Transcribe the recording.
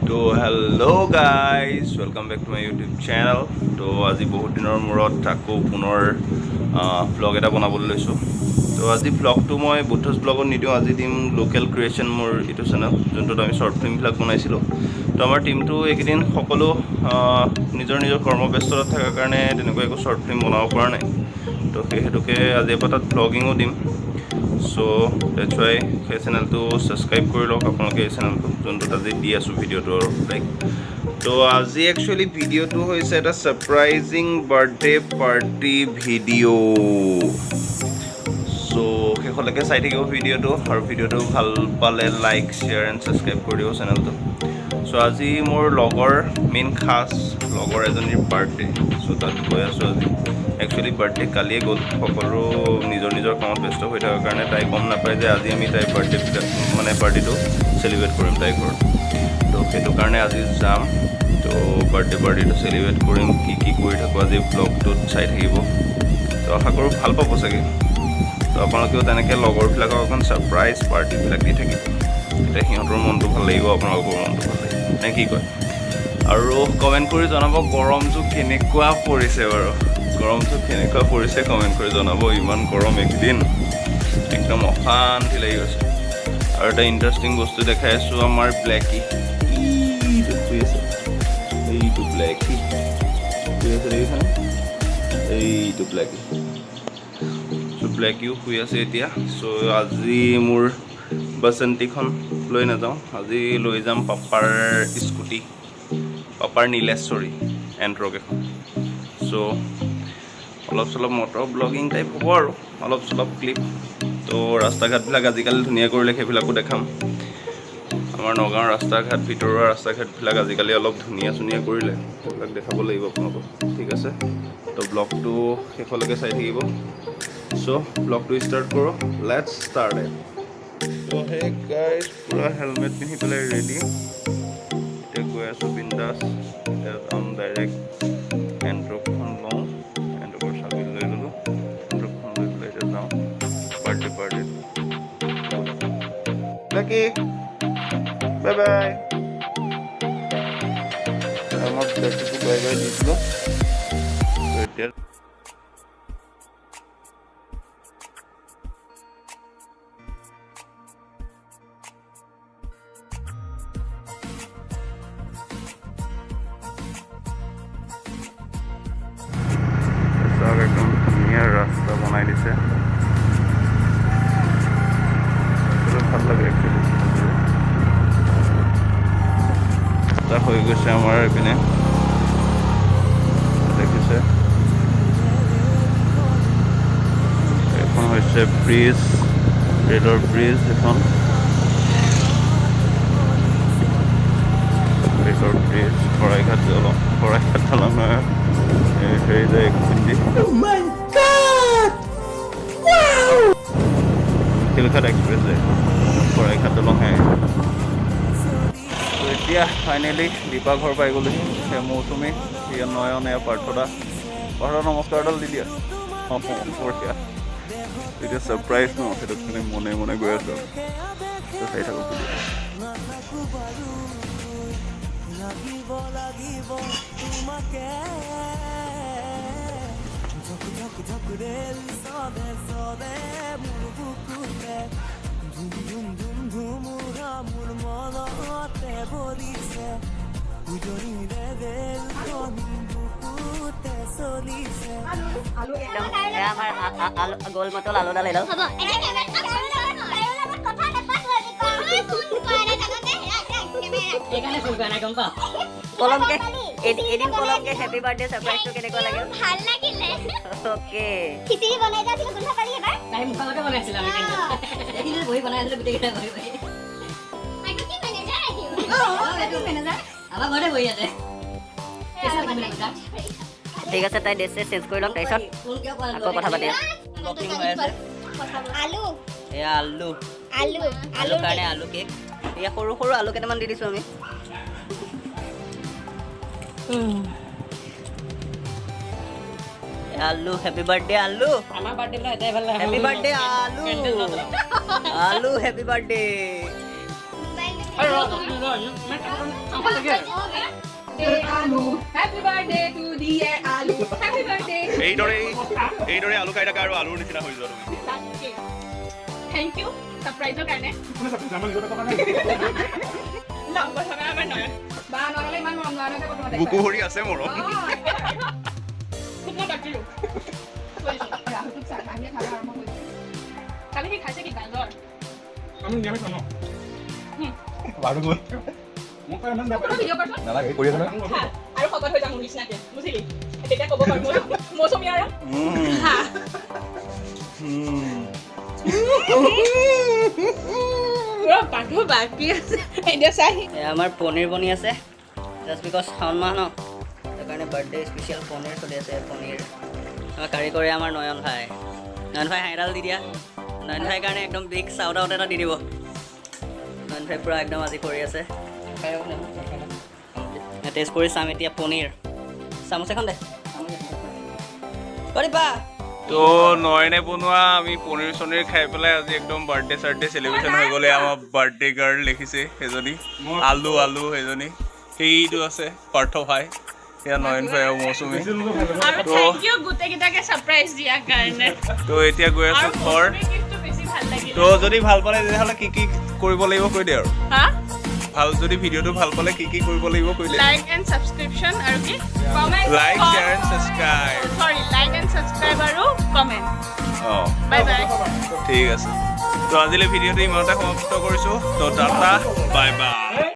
তো hello' guys welcome back to my YouTube channel. তো আজি বহুত দিনৰ মূৰত আকৌ পুনৰ ভ্লগ এটা বনাবলৈ লৈছোঁ। তো আজি ভ্লগটো মই বুদ্ধছ ব্লগত নিদিওঁ, আজি দিম লোকেল ক্ৰিয়েশ্যন মোৰ এইটো চেনেল, যোনটোত আমি শ্বৰ্ট ফিল্মবিলাক বনাইছিলোঁ। তো আমাৰ টিমটো এইকেইদিন সকলো নিজৰ নিজৰ কৰ্মব্যস্ততাত থকাৰ কাৰণে তেনেকুৱা একো শ্বৰ্ট ফিল্ম বনাব পৰা নাই। তো সেই হেতুকে আজিৰ পৰা তাত ভ্লগিঙো দিম। চ' ডেটছ ৱাই সেই চেনেলটো ছাবস্ক্ৰাইব কৰি লওক আপোনালোকে এই চেনেলটো, যোনটোত আজি দি আছোঁ ভিডিঅ'টো আৰু লাইক। তো আজি একচুৱেলি ভিডিঅ'টো হৈছে এটা ছাৰপ্ৰাইজিং বাৰ্থডে পাৰ্টি ভিডিঅ'। চ' শেষলৈকে চাই থাকিব ভিডিঅ'টো, আৰু ভিডিঅ'টো ভাল পালে লাইক শ্বেয়াৰ এণ্ড ছাবস্ক্ৰাইব কৰি দিব চেনেলটো। চ' আজি মোৰ লগৰ মেইন খাছ লগৰ এজনীৰ বাৰ্থডে। চ' তাত গৈ আছোঁ আজি। একচুৱেলি বাৰ্থডে কালিয়ে গ'ল, সকলো নিজৰ নিজৰ কামত ব্যস্ত হৈ থকাৰ কাৰণে তাই গম নাপায় যে আজি আমি তাইৰ পাৰ্টিটো চেলিব্ৰেট কৰিম তাইৰ ঘৰত। তো সেইটো কাৰণে আজি যাম। তো পাৰ্টিটো চেলিব্ৰেট কৰিম, কি কৰি থাকোঁ আজি ব্লগটোত চাই থাকিব। তো আশা কৰোঁ ভাল পাব চাগে। তো আপোনালোকেও তেনেকৈ লগৰবিলাকক অকণ ছাৰপ্ৰাইজ পাৰ্টিবিলাক দি থাকিব, তেতিয়া সিহঁতৰ মনটো ভাল লাগিব, আপোনালোকৰ মনটো ভাল লাগিব, নে কি কয়? আৰু কমেণ্ট কৰি জনাব গৰমটো কেনেকুৱা পৰিছে বাৰু, গৰমটো কেনেকুৱা পৰিছে কমেণ্ট কৰি জনাব। ইমান গৰম একদিন একদম অশান্তি লাগি গৈছে। আৰু এটা ইণ্টাৰেষ্টিং বস্তু দেখাই আছোঁ, আমাৰ ব্লেকি শুই আছে। এইটো ব্লেকি শুই আছে, দেখিছেনে? এইটো ব্লেকি। চ' ব্লেকিও শুই আছে এতিয়া। চ' আজি মোৰ বাসন্তীখন লৈ নাযাওঁ, আজি লৈ যাম পাপাৰ স্কুটি, পাপাৰ নীলেশ্বৰী এণ্ট্ৰক এখন। চ' অলপ চলপ মটৰ ব্লগিং টাইপ হ'ব আৰু অলপ চলপ ক্লিপ। তো ৰাস্তা ঘাটবিলাক আজিকালি ধুনীয়া কৰিলে, সেইবিলাকো দেখাম। আমাৰ নগাঁৱৰ ৰাস্তা ঘাট, ভিতৰুৱা ৰাস্তা ঘাটবিলাক আজিকালি অলপ ধুনীয়া কৰিলে, সেইবিলাক দেখাব লাগিব আপোনালোকক, ঠিক আছে? তো ব্লগটো শেষলৈকে চাই থাকিব। চ' ব্লগটো ষ্টাৰ্ট কৰোঁ, লেটছ ষ্টাৰ্ট ইট। তো সেই গাইজ পূৰা হেলমেট পিন্ধি পেলাই ৰেডি, এতিয়া গৈ আছোঁ বিন্দাছ। ডাইৰেক্ট এণ্ট্ৰকখন লওঁ, এণ্ট্ৰকৰ চাবি লৈ ল'লোঁ, এণ্ট্ৰকখন লৈ পেলাই এতিয়া যাওঁ পাৰ্টিত। বাকী বাই বাই। মই ব্লেকিটো বাই বাই দিছিলোঁ। এতিয়া একদম ধুনীয়া ৰাস্তা বনাই দিছে, ভাল লাগে একচুৱেলি। ৰাস্তা হৈ গৈছে আমাৰ এইপিনে, দেখিছে? এখন হৈছে ব্ৰিজ, ৰেলৰ ব্ৰিজ এখন, ৰেলৰ ব্ৰিজ। শৰাইঘাট দলং হেৰি যায় খুন্দি শিলঘাট এক্সপ্ৰেছ যায়, শৰাইঘাট দলং হে। তো এতিয়া ফাইনেলি দীপা ঘৰ পাই গ'লো। সেয়া মৌচুমী, সেয়া নয়ন, এয়া পাৰ্থদা। নমস্কাৰডাল দি দিয়া। বঢ়িয়া। এতিয়া ছাৰপ্ৰাইজ ন, সেইটো কাৰণে মনে মনে গৈ আছোঁ। তো চাই থাকোঁ ভিডিঅ'। গোলমটল আলুডাল এডাল কলমকে এদিন কলমকে হেপী বাৰ্থডে ছাৰপ্ৰাইজটো কেনেকুৱা লাগিল? ভাল লাগিলে। ওকে, খিচিৰি বনাই দিয়া গোন্ধ পালি এবাৰ? তাই মুখতে বনাইছিল আমি কিন্তু এদিন বহি বনাই আছিলো গোটেইকেইটা বহি বহি। আইটো কি মেনেজাৰ আহিল? এইটো মেনেজাৰ আমাৰ ঘৰতে বহি আছে। ঠিক আছে, তাই ড্ৰেছ চেঞ্জ কৰি লওক, তাৰপিছত আকৌ কথা পাতি আছোঁ। আলু এয়া আলু আলু আলুৰ কাৰণে আলু কেক, এয়া সৰু সৰু আলু কেইটামান দি দিছোঁ আমি। আলু হেপী বাৰ্থডে আলু, আমাৰ বাৰ্থডে বিলাক এটাই ভাল লাগে। হেপী বাৰ্থডে আলু, আলু happy birthday. Mobile Happy birthday to dear Alu. Happy birthday. এইদৰে আলু খাই থাকা আৰু আলুৰ নিচিনা হৈ যোৱা তুমি Thank you. Surprise your কাৰণে। নম্বৰ থকা আমাৰ নহয়। বা নহলে ইমান মৰম নোৱাৰে কথা পাতে। বুকু ভৰি আছে মোৰ খুব ডাকিলো। ৰাহুলক চাই আমি খাব আৰম্ভ কৰিছো। কালি কি খাইছে কি গাজৰ? আমি নিৰামিষ খাওঁ ন বাৰু গ'ল মোক কয় ইমান বেয়া ভিডিঅ' কৰছ? নালাগে কৰি আছে আৰু খবৰ হৈ যাম নিচিনাকে বুজিলি তেতিয়া ক'ব পাৰো মৌচুমী আৰু বাকী আছে এতিয়া চাই আমাৰ পনীৰ বনি আছে জাষ্ট বিকজ শাওণ মাহ ন সেইকাৰণে বাৰ্থডে স্পেচিয়েল পনীৰ চলি আছে পনীৰ আমাৰ কাৰিকৰে আমাৰ নয়ন ভাই হাঁহডাল দি দিয়া নয়ন ভাইৰ কাৰণে একদম বিগ চাউট আউট এটা দি দিব নয়ন ভাই পূৰা একদম আজি কৰি আছে টেষ্ট কৰি চাম এতিয়া পনীৰ চামুচ এখন দে পাৰিবা তো নয়নে বনোৱা আমি পনীৰ চনীৰ খাই পেলাই আজি একদম বাৰ্থডে চাৰ্থডে চেলিব্ৰেশ্যন হৈ গ'লে আমাৰ বাৰ্থডে গাৰ্ল লিখিছে সেইজনী আলু আলু সেইজনী সেইটো আছে পাৰ্থ ভাই এয়া নয়ন ভাই আৰু মৌচুমী আৰু থ্যাংক ইউ গোটেইকেইটাকে সাৰপ্ৰাইজ দিয়াৰ কাৰণে তো এতিয়া গৈ আছো ঘৰ কিন্তু বেছি ভাল লাগিল তো যদি ভাল পালে তেতিয়াহ'লে কি কি কৰিব লাগিব কৈ দে আৰু হা ভাল যদি ভিডিঅ'টো ভাল পালে কি কি কৰিব লাগিব কৈ দে লাইক এণ্ড সাবস্ক্ৰিপশ্যন আৰু কি comment like share and subscribe সৰি লাইক এণ্ড সাবস্ক্ৰাইব আৰু কমেন্ট অঁ বাই বাই ঠিক আছে তো আজিলৈ ভিডিঅ'টো ইমানতে সমাপ্ত কৰিছোঁ তো টাটা বাই বাই